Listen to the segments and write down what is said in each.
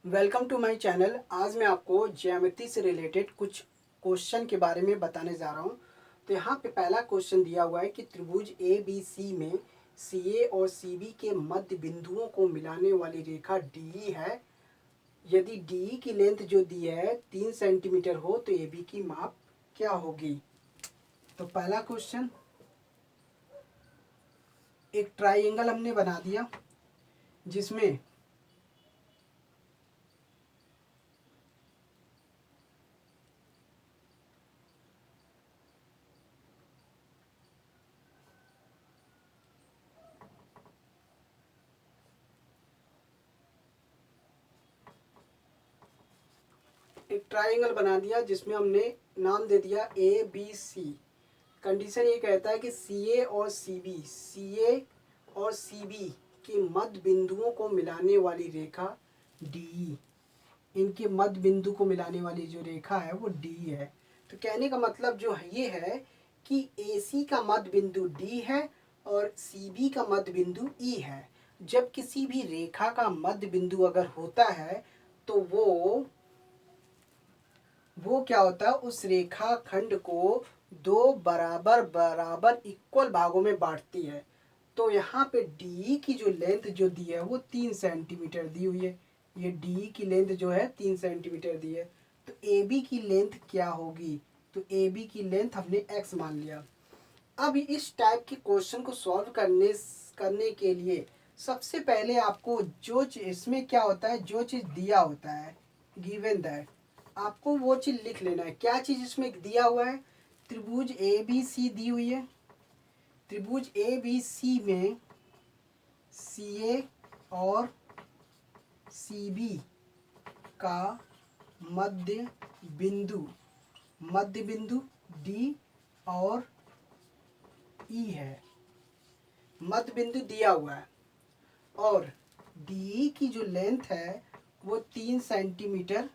Welcome to my channel. आज मैं आपको ज्योमेट्री से रिलेटेड कुछ क्वेश्चन के बारे में बताने जा रहा हूँ। तो यहाँ पे पहला क्वेश्चन दिया हुआ है कि त्रिभुज ए बी सी में सी ए और सी बी के मध्य बिंदुओं को मिलाने वाली रेखा डी है। यदि डी की लेंथ जो दी है 3 सेंटीमीटर हो तो ए बी की माप क्या होगी। तो पहला क्वेश्चन, एक ट्राइंगल हमने बना दिया जिसमें जिसमें हमने नाम दे दिया ए बी सी। कंडीशन ये कहता है कि सी ए और सी बी के मध्य बिंदुओं को मिलाने वाली रेखा डी, इनके मध्य बिंदु को मिलाने वाली जो रेखा है वो डी है। तो कहने का मतलब जो है ये है कि ए सी का मध्य बिंदु डी है और सी बी का मध्य बिंदु ई है। जब किसी भी रेखा का मध्य बिंदु अगर होता है तो वो क्या होता है, उस रेखा खंड को दो बराबर बराबर इक्वल भागों में बांटती है। तो यहाँ पे डी की जो लेंथ जो दी है वो 3 सेंटीमीटर दी हुई है। ये डी की लेंथ जो है 3 सेंटीमीटर दी है। तो ए बी की लेंथ क्या होगी, तो ए बी की लेंथ हमने एक्स मान लिया। अब इस टाइप के क्वेश्चन को सॉल्व करने के लिए सबसे पहले आपको जो इसमें क्या होता है, जो चीज़ दिया होता है गिवन दैट, आपको वो चीज़ लिख लेना है। क्या चीज़ इसमें दिया हुआ है, त्रिभुज ए बी सी दी हुई है। त्रिभुज ए बी सी में सी ए और सी बी का मध्य बिंदु डी और ई है। मध्य बिंदु दिया हुआ है और डी की जो लेंथ है वो 3 सेंटीमीटर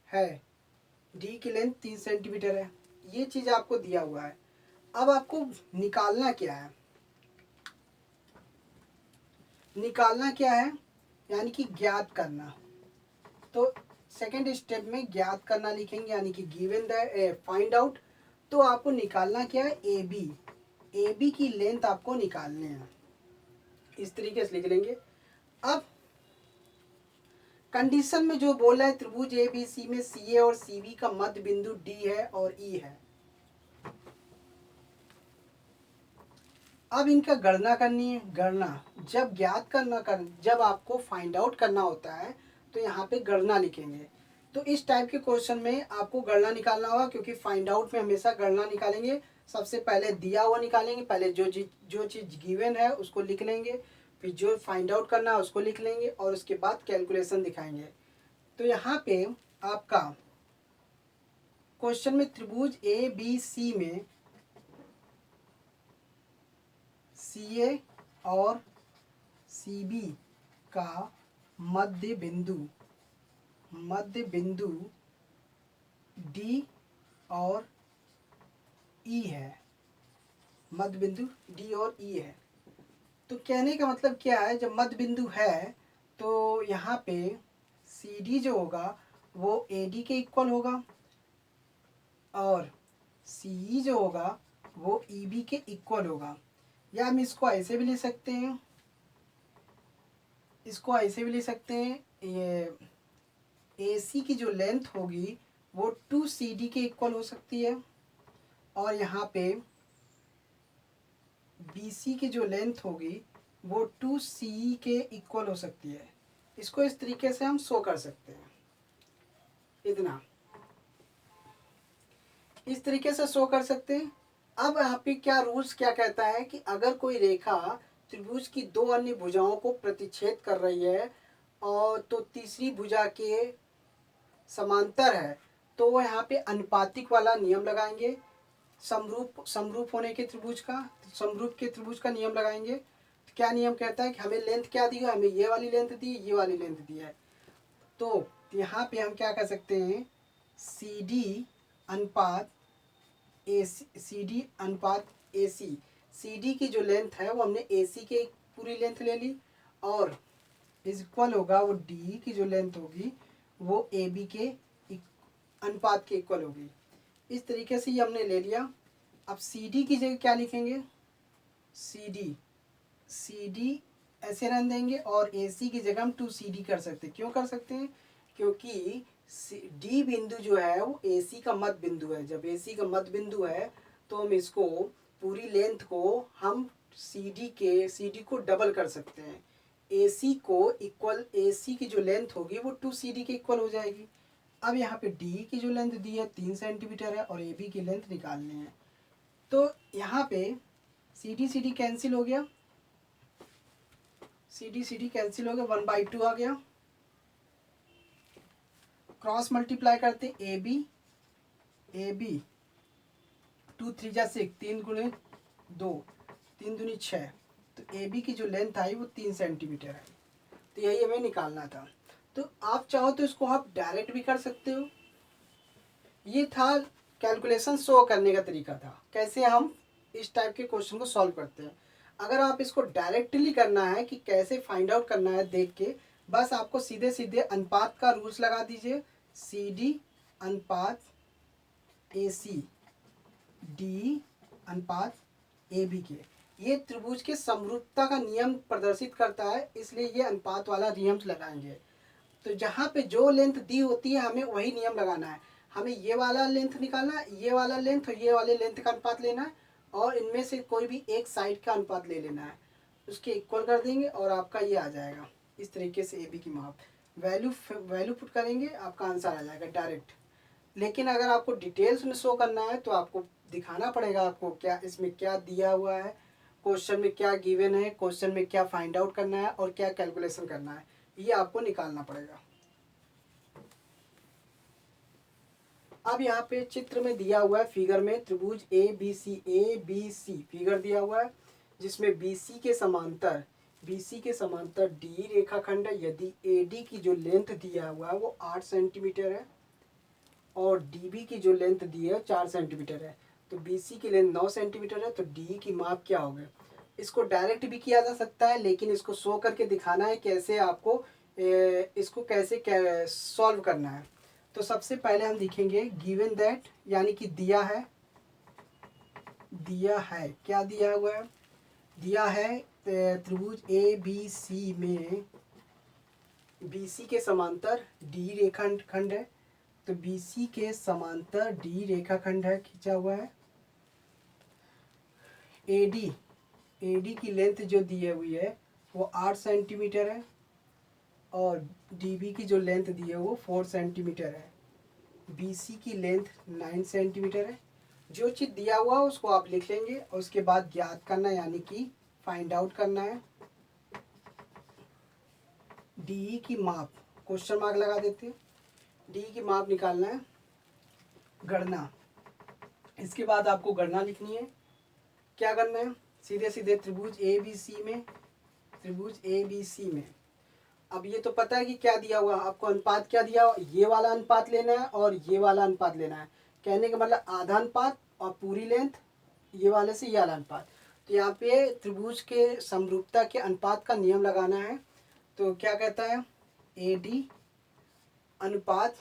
है। डी की लेंथ 3 सेंटीमीटर है। ये चीज़ आपको दिया हुआ है। अब आपको निकालना क्या है, यानी कि ज्ञात करना। तो सेकंड स्टेप में ज्ञात करना लिखेंगे, यानी कि गिवन द फाइंड आउट। तो आपको निकालना क्या है, ए बी की लेंथ आपको निकालने हैं। इस तरीके से लिख लेंगे। अब कंडीशन में जो बोला है त्रिभुज ए बी सी में सी ए और सी बी का मध्य बिंदु डी है और ई है। अब इनका गणना करनी है। जब आपको फाइंड आउट करना होता है तो यहाँ पे गणना लिखेंगे। तो इस टाइप के क्वेश्चन में आपको गणना निकालना होगा, क्योंकि फाइंड आउट में हमेशा गणना निकालेंगे। सबसे पहले दिया हुआ निकालेंगे, पहले जो चीज़ गिवन है उसको लिख लेंगे, फिर जो फाइंड आउट करना है उसको लिख लेंगे और उसके बाद कैलकुलेशन दिखाएंगे। तो यहाँ पे आपका क्वेश्चन में त्रिभुज ए बी सी में सी ए और सी बी का मध्य बिंदु डी और ई है। मध्य बिंदु डी और ई है। तो कहने का मतलब क्या है, जब मध्य बिंदु है तो यहाँ पे सी डी जो होगा वो ए डी के इक्वल होगा और सी ई जो होगा वो ई बी के इक्वल होगा। या हम इसको ऐसे भी लिख सकते हैं, ये ए सी की जो लेंथ होगी वो 2 सी डी के इक्वल हो सकती है और यहाँ पे बी सी की जो लेंथ होगी वो 2 सी ई के इक्वल हो सकती है। इसको इस तरीके से हम शो कर सकते हैं। इतना इस तरीके से शो कर सकते हैं। अब यहाँ पे रूल्स क्या कहता है कि अगर कोई रेखा त्रिभुज की दो अन्य भुजाओं को प्रतिच्छेद कर रही है और तो तीसरी भुजा के समांतर है, तो वो यहाँ पे अनुपातिक वाला नियम लगाएंगे। समरूप के त्रिभुज का नियम लगाएंगे। तो क्या नियम कहता है कि हमें लेंथ क्या दी है, हमें ये वाली लेंथ दी, ये वाली लेंथ दी है। तो यहाँ पे हम क्या कर सकते हैं, सी डी अनुपात ए सी डी की जो लेंथ है वो हमने ए सी के पूरी लेंथ ले ली और इज इक्वल होगा, वो डी की जो लेंथ होगी वो ए बी के अनुपात के इक्वल होगी। इस तरीके से ये हमने ले लिया। अब सी डी की जगह क्या लिखेंगे, सी डी ऐसे रहने देंगे और ए सी की जगह हम 2CD कर सकते हैं। क्यों कर सकते हैं, क्योंकि डी बिंदु जो है वो ए सी का मध्य बिंदु है। जब ए सी का मध्य बिंदु है तो हम इसको पूरी लेंथ को हम सी डी को डबल कर सकते हैं। ए सी को इक्वल, ए सी की जो लेंथ होगी वो 2CD के इक्वल हो जाएगी। अब यहाँ पे डी की जो लेंथ दी है 3 सेंटीमीटर है और ए बी की लेंथ निकालनी है। तो यहाँ पे सी डी कैंसिल हो गया, सी डी कैंसिल हो गया, 1/2 आ गया। क्रॉस मल्टीप्लाई करते ए बी 2 3 जा 6, 3 गुणे 2, 3 दूनी 6, तो ए बी की जो लेंथ आई वो 3 सेंटीमीटर है। तो यही हमें निकालना था। तो आप चाहो तो इसको आप डायरेक्ट भी कर सकते हो। ये था कैलकुलेशन शो करने का तरीका था, कैसे हम इस टाइप के क्वेश्चन को सॉल्व करते हैं। अगर आप इसको डायरेक्टली करना है कि कैसे फाइंड आउट करना है देख के, बस आपको सीधे सीधे अनुपात का रूल्स लगा दीजिए, सी डी अनुपात ए सी, डी अनुपात ए बी के। ये त्रिभुज के समरूपता का नियम प्रदर्शित करता है, इसलिए ये अनुपात वाला नियम लगाएंगे। तो जहाँ पे जो लेंथ दी होती है हमें वही नियम लगाना है। हमें ये वाला लेंथ निकालना है, ये वाला लेंथ और ये वाले लेंथ का अनुपात लेना है और इनमें से कोई भी एक साइड का अनुपात ले लेना है, उसके इक्वल कर देंगे और आपका ये आ जाएगा। इस तरीके से ए बी की माप वैल्यू पुट करेंगे, आपका आंसर आ जाएगा डायरेक्ट। लेकिन अगर आपको डिटेल्स में शो करना है तो आपको दिखाना पड़ेगा आपको क्या इसमें क्या दिया हुआ है, क्वेश्चन में क्या गिवन है, क्वेश्चन में क्या फाइंड आउट करना है और क्या कैलकुलेशन करना है, ये आपको निकालना पड़ेगा। अब यहाँ पे चित्र में दिया हुआ है, फिगर में त्रिभुज ए बी सी फिगर दिया हुआ है, जिसमें बी सी के समांतर डी रेखाखंड है। यदि ए डी की जो लेंथ दिया हुआ है वो 8 सेंटीमीटर है और डी बी की जो लेंथ दी है 4 सेंटीमीटर है, तो बी सी की लेंथ 9 सेंटीमीटर है, तो डी की माप क्या होगी। इसको डायरेक्ट भी किया जा सकता है, लेकिन इसको शो करके दिखाना है कैसे आपको इसको कैसे सॉल्व करना है। तो सबसे पहले हम लिखेंगे गिवन दैट, यानी कि दिया है क्या दिया हुआ है, दिया है त्रिभुज ए बी सी में बी सी के समांतर डी रेखाखंड है। तो बी सी के समांतर डी रेखाखंड है, खींचा हुआ है। ए डी की लेंथ जो दी हुई है वो 8 सेंटीमीटर है और डी बी की जो लेंथ दी है वो 4 सेंटीमीटर है। बी सी की लेंथ 9 सेंटीमीटर है। जो चीज़ दिया हुआ है उसको आप लिख लेंगे और उसके बाद ज्ञात करना है, यानी कि फाइंड आउट करना है। डी की माप, क्वेश्चन मार्क लगा देते हैं, डी की माप निकालना है, गणना। इसके बाद आपको गणना लिखनी है। क्या करना है, सीधे सीधे त्रिभुज ए बी सी में अब ये तो पता है कि क्या दिया हुआ, आपको अनुपात क्या दिया हुआ, ये वाला अनुपात लेना है और ये वाला अनुपात लेना है। कहने का मतलब आधा अनुपात और पूरी लेंथ, ये वाले से ये वाला अनुपात। तो यहाँ पे त्रिभुज के समरूपता के अनुपात का नियम लगाना है। तो क्या कहता है, ए डी अनुपात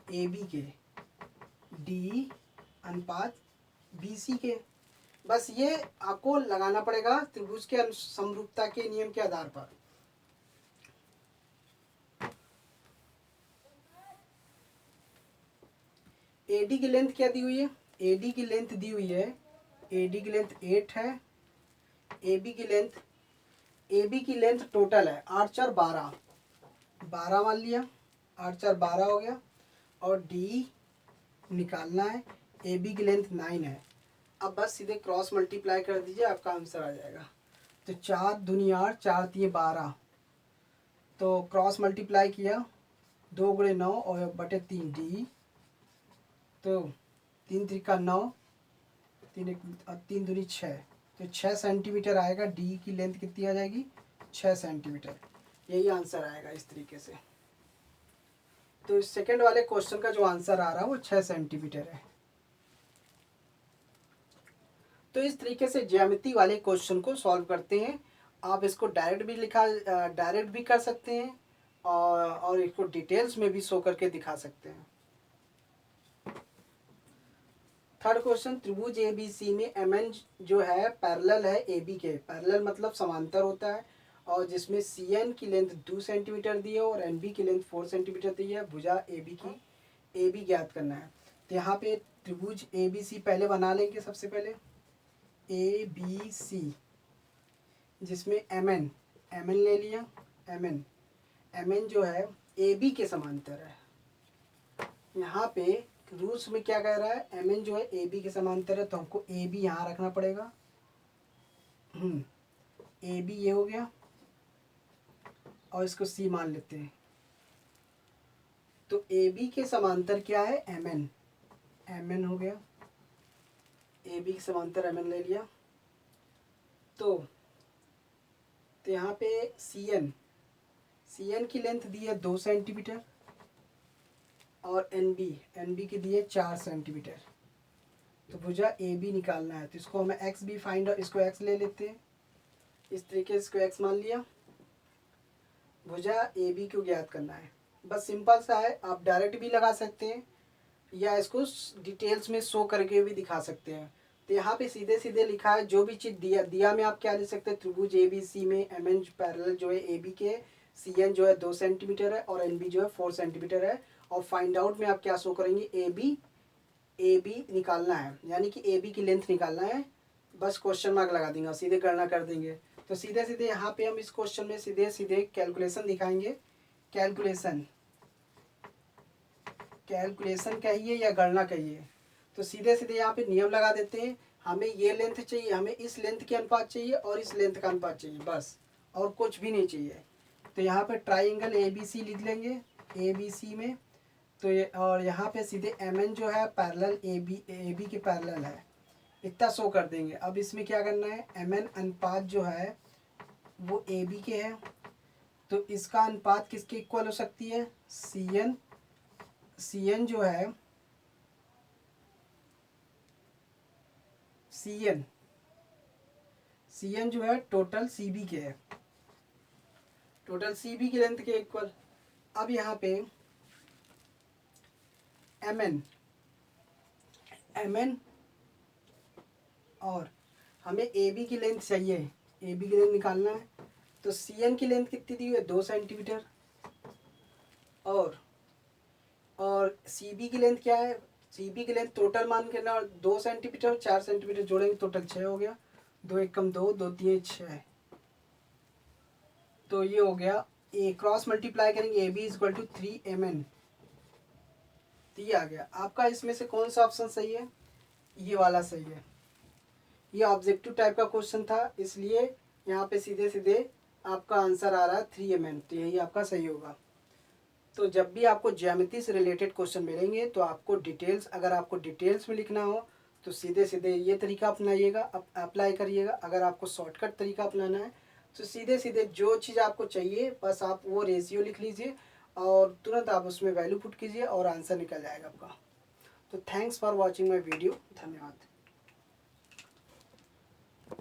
ए बी के, डी अनुपात बी सी के। बस ये आपको लगाना पड़ेगा त्रिभुज के समरूपता के नियम के आधार पर। एडी की लेंथ क्या दी हुई है, एडी की लेंथ दी हुई है, एडी की लेंथ 8 है। एबी की लेंथ टोटल है 8 4 12 मान लिया, 8 4 12 हो गया। और डी निकालना है, एबी की लेंथ 9 है। अब बस सीधे क्रॉस मल्टीप्लाई कर दीजिए, आपका आंसर आ जाएगा। तो 4 दूनी 8, 4 3 12, तो क्रॉस मल्टीप्लाई किया, 2 गुणे 9 और बटे 3 डी, तो 3 त्रिका 9, 3 दूनी 6, तो 6 सेंटीमीटर आएगा। डी की लेंथ कितनी आ जाएगी, 6 सेंटीमीटर। यही आंसर आएगा इस तरीके से। तो इस सेकंड वाले क्वेश्चन का जो आंसर आ रहा है वो 6 सेंटीमीटर है। तो इस तरीके से ज्यामिति वाले क्वेश्चन को सॉल्व करते हैं आप इसको डायरेक्ट भी कर सकते हैं और इसको डिटेल्स में भी शो करके दिखा सकते हैं। थर्ड क्वेश्चन, त्रिभुज ए बी सी में एम एन जो है पैरेलल है ए बी के। पैरेलल मतलब समांतर होता है, और जिसमें सी एन की लेंथ 2 सेंटीमीटर दी है और एन बी की लेंथ 4 सेंटीमीटर दी है। भुजा ए बी ज्ञात करना है। तो यहाँ पे त्रिभुज ए बी सी पहले बना लेंगे। सबसे पहले ए बी सी, जिसमें एम एन ले लिया। एम एन जो है ए बी के समांतर है। यहाँ पे रूल्स में क्या कह रहा है, एम एन जो है ए बी के समांतर है, तो हमको ए बी यहाँ रखना पड़ेगा। ए बी ये हो गया, और इसको सी मान लेते हैं। तो ए बी के समांतर क्या है, एम एन हो गया। ए बी के समांतर एम एन ले लिया। तो यहाँ पे सी एन की लेंथ दी है 2 सेंटीमीटर और एन बी की दी है 4 सेंटीमीटर। तो भुजा ए बी निकालना है, तो इसको हमें एक्स बी फाइंड, इसको एक्स ले लेते हैं। इस तरीके से इसको एक्स मान लिया। भुजा ए बी को ज्ञात करना है। बस सिंपल सा है, आप डायरेक्ट भी लगा सकते हैं या इसको डिटेल्स में शो करके भी दिखा सकते हैं। तो यहाँ पे सीधे सीधे लिखा है, जो भी चीज़ दिया में आप क्या लिख सकते हैं, त्रिभुज ए बी सी में एम एन पैरेलल जो है ए बी के, सी एन जो है 2 सेंटीमीटर है और एन बी जो है 4 सेंटीमीटर है। और फाइंड आउट में आप क्या शो करेंगे, ए बी निकालना है, यानी कि ए बी की लेंथ निकालना है। बस क्वेश्चन मार्क लगा देंगे, सीधे गणना कर देंगे। तो सीधे सीधे यहाँ पे हम इस क्वेश्चन में सीधे सीधे कैलकुलेशन दिखाएंगे। कैलकुलेशन कहिए या गणना कहिए, तो सीधे सीधे यहाँ पे नियम लगा देते हैं। हमें ये लेंथ चाहिए, हमें इस लेंथ के अनुपात चाहिए और इस लेंथ का अनुपात चाहिए, बस, और कुछ भी नहीं चाहिए। तो यहाँ पे ट्राइंगल ए बी सी लिख लेंगे, ए बी सी में। तो ये, और यहाँ पे सीधे एम एन जो है पैरेलल ए बी के पैरेलल है, इतना शो कर देंगे। अब इसमें क्या करना है, एम एन अनुपात जो है वो ए बी के है, तो इसका अनुपात किसके इक्वल हो सकती है, सी एन जो है सी एन जो है टोटल सी बी के है, टोटल सी बी की लेंथ के इक्वल। अब यहाँ पे एम एन और हमें ए बी की लेंथ चाहिए, ए बी की लेंथ निकालना है। तो सी एन की लेंथ कितनी दी हुई है, 2 सेंटीमीटर, और सी बी की लेंथ क्या है, सी बी की लेंथ टोटल मान के ना 2 सेंटीमीटर 4 सेंटीमीटर जोड़ेंगे, टोटल 6 हो गया। 2 एकम 2, 2 3 6। तो ये हो गया, ए क्रॉस मल्टीप्लाई करेंगे, A B equal to 3 M N. तो ये आ गया आपका। इसमें से कौन सा ऑप्शन सही है, ये वाला सही है। ये ऑब्जेक्टिव टाइप का क्वेश्चन था, इसलिए यहाँ पे सीधे सीधे आपका आंसर आ रहा है 3 एम एन। तो यही आपका सही होगा। तो जब भी आपको ज्यामिति से रिलेटेड क्वेश्चन मिलेंगे तो आपको डिटेल्स, अगर आपको डिटेल्स में लिखना हो तो सीधे सीधे ये तरीका अपनाइएगा, अप्लाई करिएगा। अगर आपको शॉर्टकट तरीका अपनाना है तो सीधे सीधे जो चीज़ आपको चाहिए बस आप वो रेशियो लिख लीजिए और तुरंत आप उसमें वैल्यू पुट कीजिए और आंसर निकल जाएगा आपका। तो thanks for watching my video, धन्यवाद।